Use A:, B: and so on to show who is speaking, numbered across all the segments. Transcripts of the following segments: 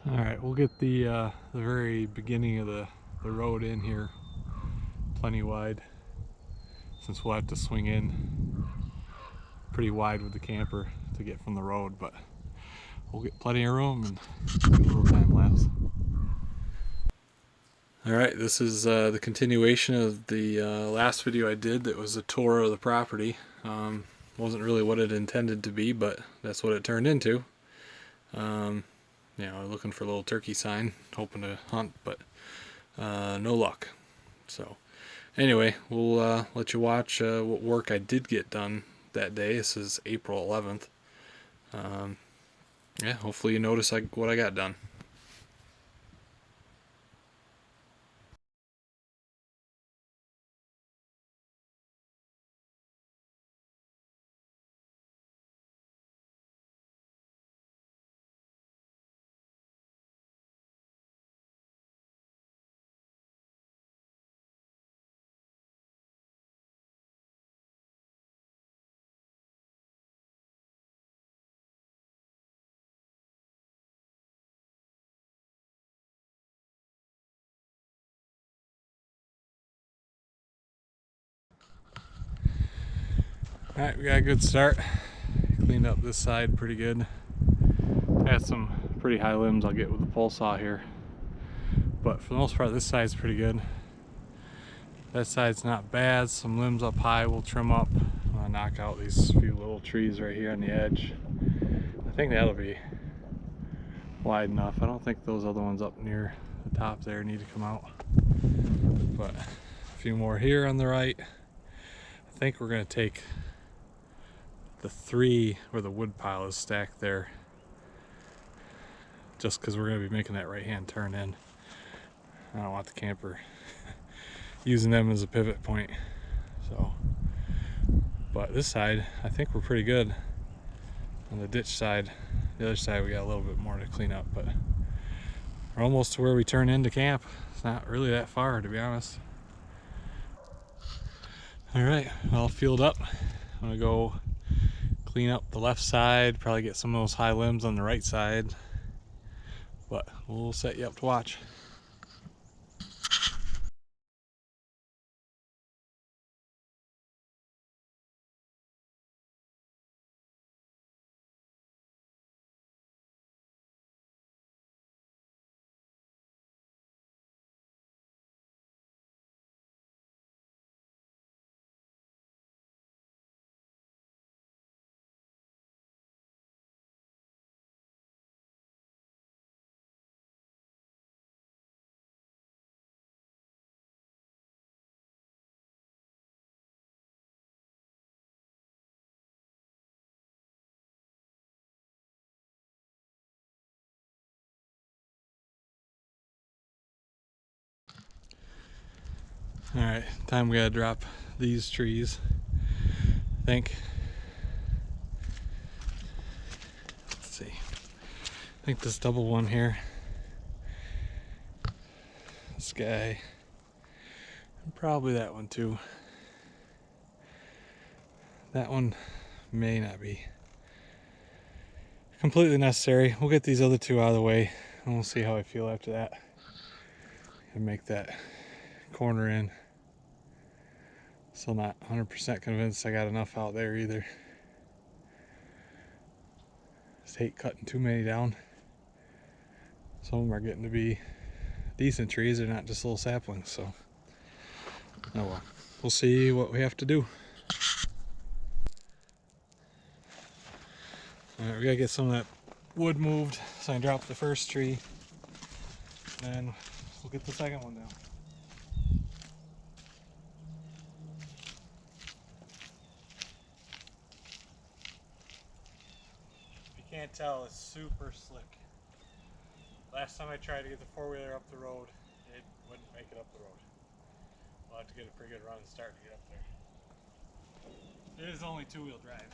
A: All right, we'll get the very beginning of the road in here plenty wide, since we'll have to swing in pretty wide with the camper to get from the road, but we'll get plenty of room and do a little time lapse. All right, this is the continuation of the last video I did that was a tour of the property. Wasn't really what it intended to be, but that's what it turned into. Looking for a little turkey sign, hoping to hunt, but no luck. So anyway, we'll let you watch what work I did get done that day. This is April 11th. Yeah, hopefully you notice what I got done. Alright, we got a good start. Cleaned up this side pretty good. Had some pretty high limbs I'll get with the pole saw here, but for the most part this side's pretty good. That side's not bad. Some limbs up high we'll trim up. I'll knock out these few little trees right here on the edge. I think that'll be wide enough. I don't think those other ones up near the top there need to come out, but a few more here on the right. I think we're going to take the three where the wood pile is stacked there, just because we're going to be making that right hand turn in. I don't want the camper using them as a pivot point. So, but this side I think we're pretty good. On the ditch side, the other side we got a little bit more to clean up, but we're almost to where we turn into camp. It's not really that far, to be honest. All right, all filled up. I'm gonna go clean up the left side, probably get some of those high limbs on the right side, but we'll set you up to watch. All right, time we gotta drop these trees, I think. Let's see. I think this double one here, this guy, and probably that one too. That one may not be completely necessary. We'll get these other two out of the way and we'll see how I feel after that. And make that corner in. Still not 100% convinced I got enough out there either. Just hate cutting too many down. Some of them are getting to be decent trees. They're not just little saplings, so oh well. We'll see what we have to do. Alright, we gotta get some of that wood moved so I can drop the first tree, and then we'll get the second one down. If you can't tell, it's super slick. Last time I tried to get the four-wheeler up the road, it wouldn't make it up the road. We'll have to get a pretty good run start to get up there. It is only two-wheel drive.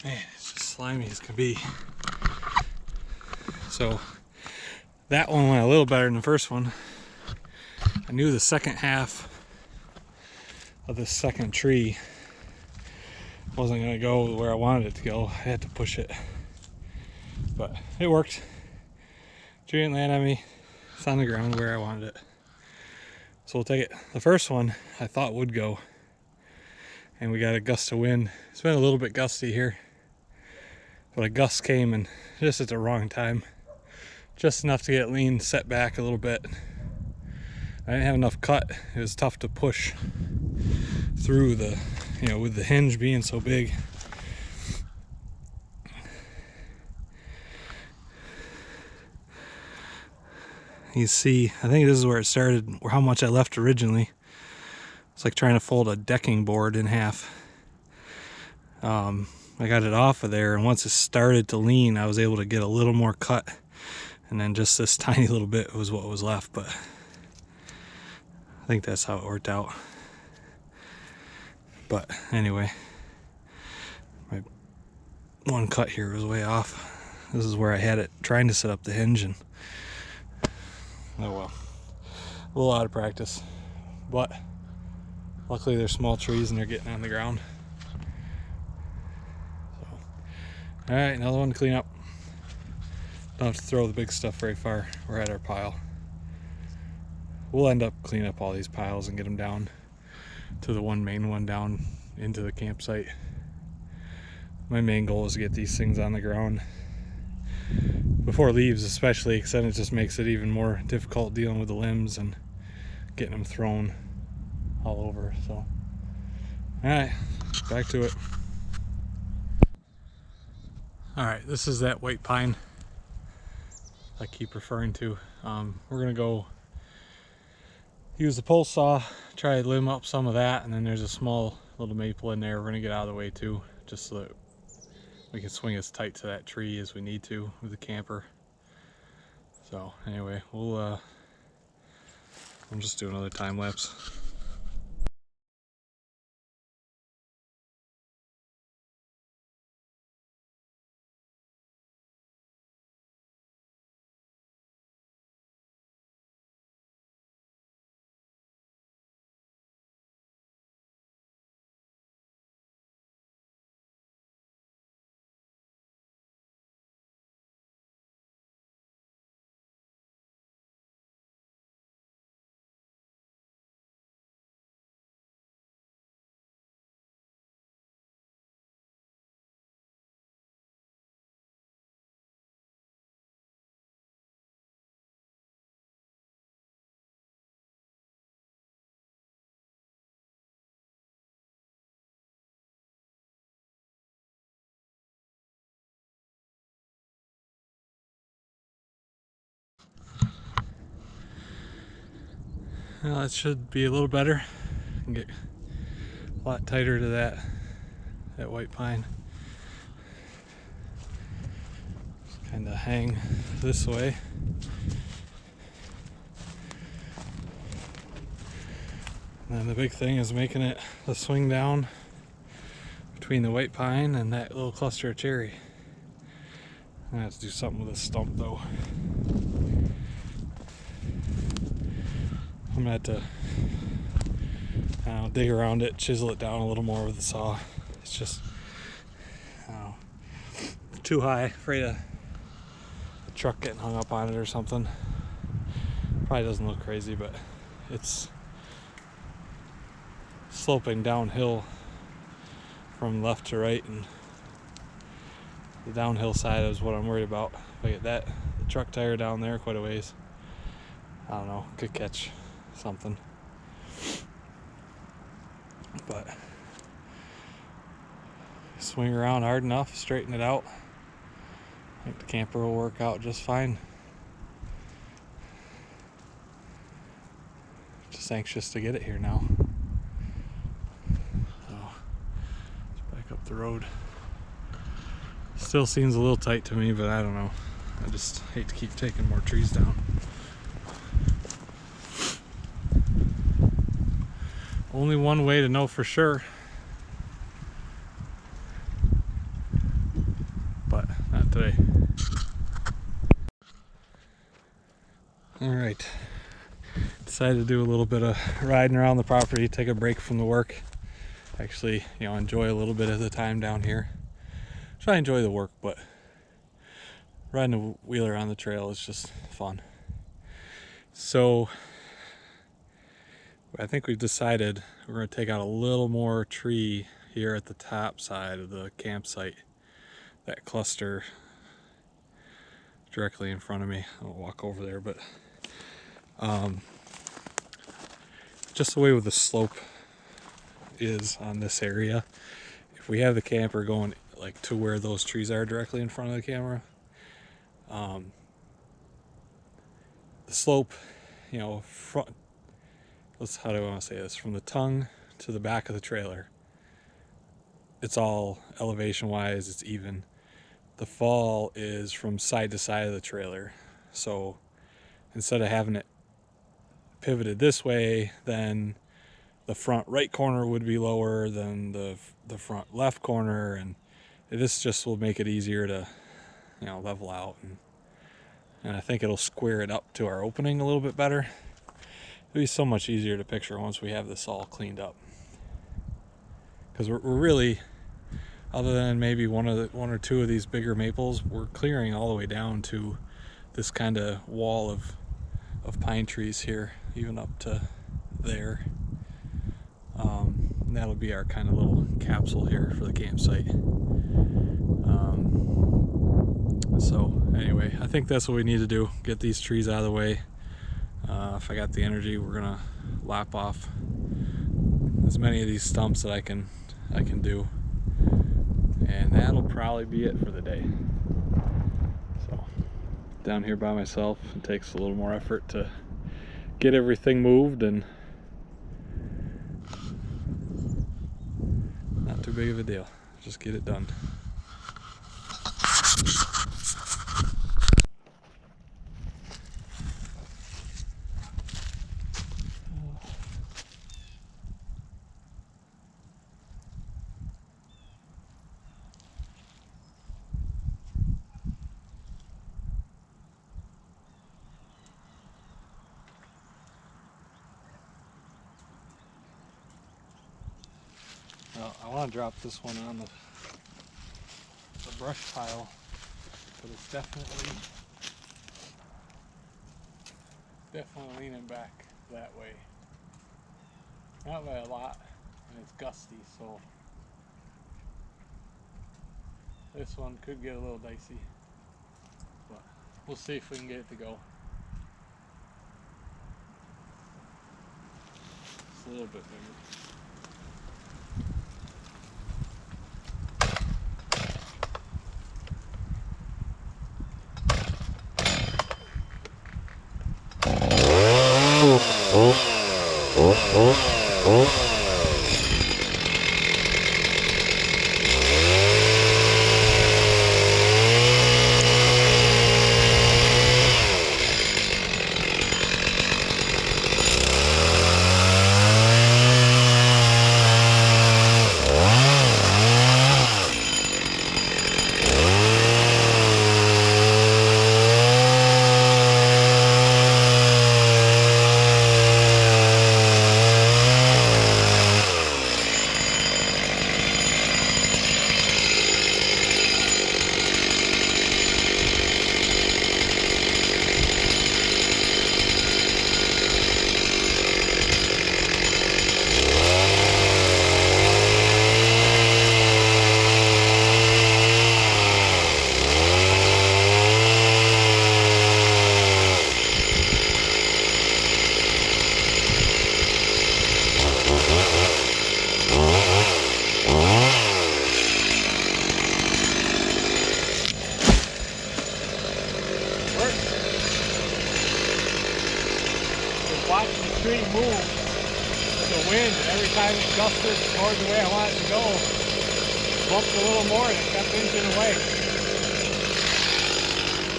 A: Man, it's just slimy as can be. So that one went a little better than the first one. I knew the second half of the second tree wasn't going to go where I wanted it to go. I had to push it, but it worked. Tree didn't land on me. It's on the ground where I wanted it, so we'll take it. The first one I thought would go, and we got a gust of wind. It's been a little bit gusty here, but a gust came and just at the wrong time, just enough to get it lean, set back a little bit. I didn't have enough cut. It was tough to push through the, with the hinge being so big. You see, I think this is where it started, or how much I left originally. It's like trying to fold a decking board in half. I got it off of there, and once it started to lean, I was able to get a little more cut, and then just this tiny little bit was what was left, but I think that's how it worked out. But anyway, my one cut here was way off. This is where I had it trying to set up the hinge, and oh well, a little out of practice, but luckily they're small trees and they're getting on the ground. So, all right, another one to clean up. Don't have to throw the big stuff very far. We're at our pile. We'll end up cleaning up all these piles and get them down to the one main one down into the campsite. My main goal is to get these things on the ground before leaves, especially, because then it just makes it even more difficult dealing with the limbs and getting them thrown all over. So, all right, back to it. All right, this is that white pine I keep referring to. We're gonna go use the pole saw, try to limb up some of that, and then there's a small little maple in there we're gonna get out of the way too, just so that we can swing as tight to that tree as we need to with the camper. So anyway, we'll I'm just doing another time lapse. Well, it should be a little better and get a lot tighter to that white pine. Just kind of hang this way. And then the big thing is making it the swing down between the white pine and that little cluster of cherry. I have to do something with this stump though. I'm gonna have to dig around it, chisel it down a little more with the saw. It's just too high, afraid of a truck getting hung up on it or something. Probably doesn't look crazy, but it's sloping downhill from left to right, and the downhill side is what I'm worried about. If I get the truck tire down there quite a ways, I don't know, could catch something. But swing around hard enough, straighten it out. I think the camper will work out just fine. Just anxious to get it here now. So let's back up the road. Still seems a little tight to me, but I don't know. I just hate to keep taking more trees down. Only one way to know for sure, but not today. Alright, decided to do a little bit of riding around the property, take a break from the work. Actually, enjoy a little bit of the time down here. Try to enjoy the work, but riding a wheeler on the trail is just fun. So I think we've decided we're going to take out a little more tree here at the top side of the campsite. That cluster directly in front of me. I'll walk over there, but just the way with the slope is on this area, if we have the camper going like to where those trees are directly in front of the camera, the slope, front, how do I want to say this, from the tongue to the back of the trailer, it's all elevation wise, it's even. The fall is from side to side of the trailer, so instead of having it pivoted this way, then the front right corner would be lower than the front left corner, and this just will make it easier to level out, and I think it'll square it up to our opening a little bit better. It'll be so much easier to picture once we have this all cleaned up, because we're really, other than maybe one or two of these bigger maples, we're clearing all the way down to this kind of wall of pine trees here, even up to there. And that'll be our kind of little capsule here for the campsite. So anyway, I think that's what we need to do, get these trees out of the way. If I got the energy, we're gonna lop off as many of these stumps that I can do, and that'll probably be it for the day. So down here by myself, it takes a little more effort to get everything moved, and not too big of a deal, just get it done. Well, I want to drop this one on the brush pile, but it's definitely leaning back that way. Not by a lot, and it's gusty, so this one could get a little dicey, but we'll see if we can get it to go. It's a little bit bigger. the wind, and every time it gusted towards the way I want it to go, bumped a little more and it kept inching away.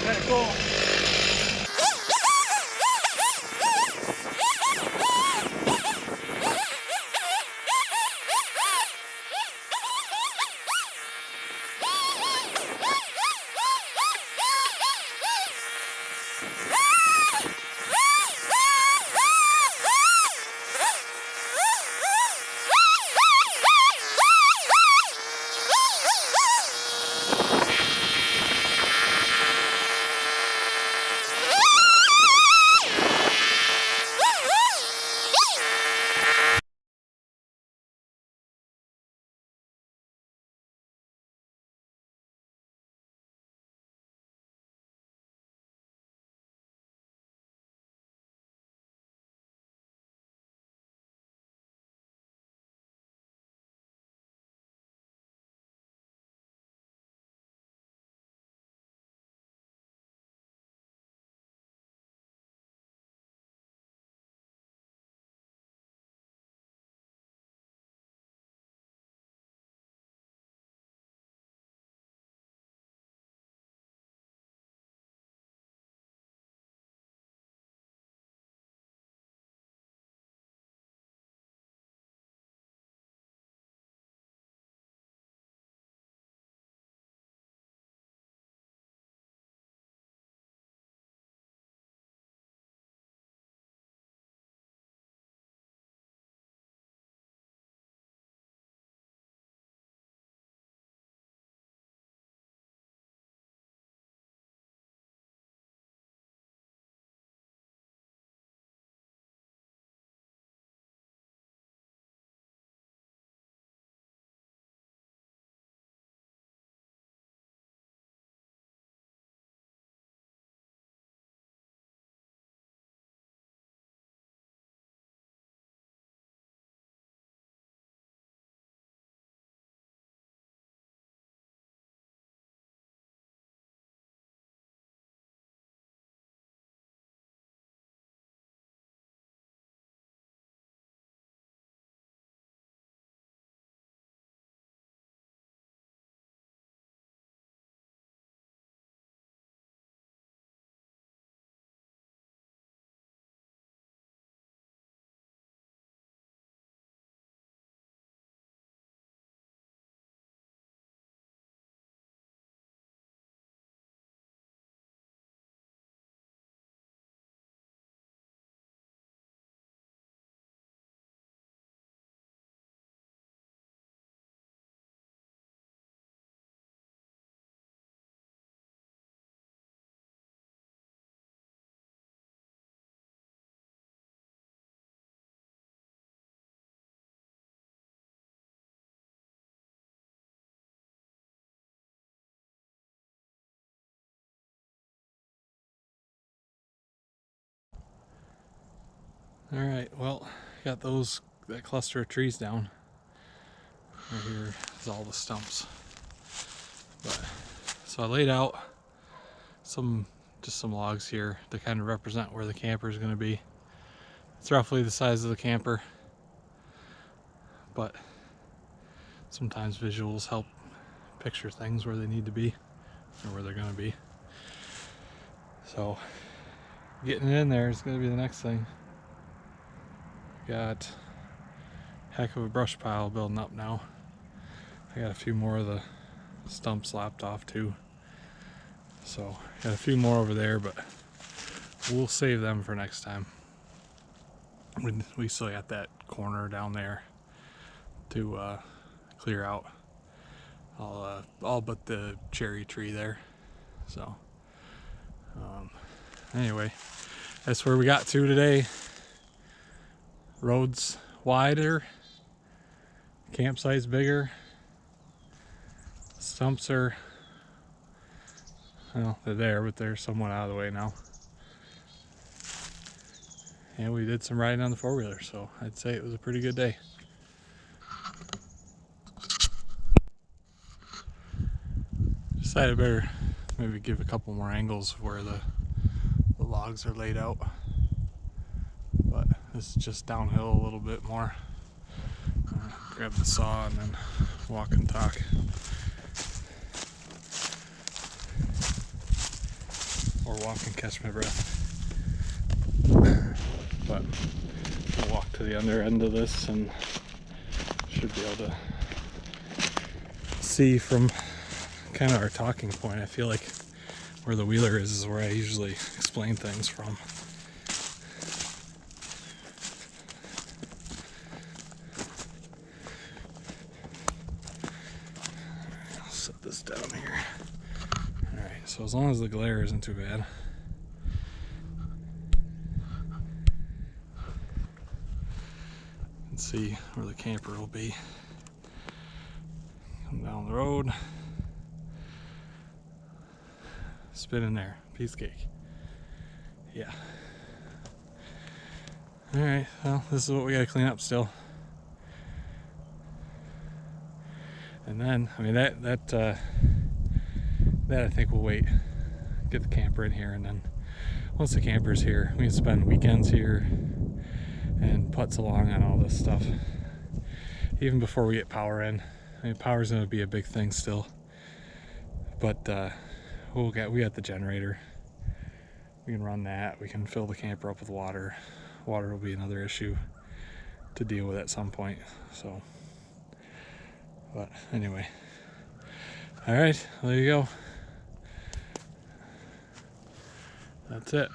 A: Kind of cool. Alright, well, got that cluster of trees down. Right here is all the stumps. So I laid out just some logs here to kind of represent where the camper is going to be. It's roughly the size of the camper, but sometimes visuals help picture things where they need to be or where they're going to be. So getting it in there is going to be the next thing. Got a heck of a brush pile building up now. I got a few more of the stumps lopped off too. So got a few more over there, but we'll save them for next time. We still got that corner down there to clear out, all but the cherry tree there. So anyway, that's where we got to today. Road's wider, campsite's bigger, stumps are, well, they're there, but they're somewhat out of the way now. And we did some riding on the four-wheeler, so I'd say it was a pretty good day. Decided I better maybe give a couple more angles of where the logs are laid out. But This is just downhill a little bit more. Grab the saw and then walk and talk. Or walk and catch my breath. But we'll walk to the other end of this and should be able to see from kind of our talking point. I feel like where the wheeler is where I usually explain things from. I'll set this down here. Alright, so as long as the glare isn't too bad. You can see where the camper will be. Come down the road. Spin in there. Piece of cake. Yeah. Alright, well, this is what we gotta clean up still. And then, I mean, that I think we'll wait. Get the camper in here, and then once the camper's here, we can spend weekends here and putz along on all this stuff. Even before we get power in. I mean, power's gonna be a big thing still. But we got the generator. We can run that. We can fill the camper up with water. Water will be another issue to deal with at some point. So, but anyway. All right, there you go. That's it.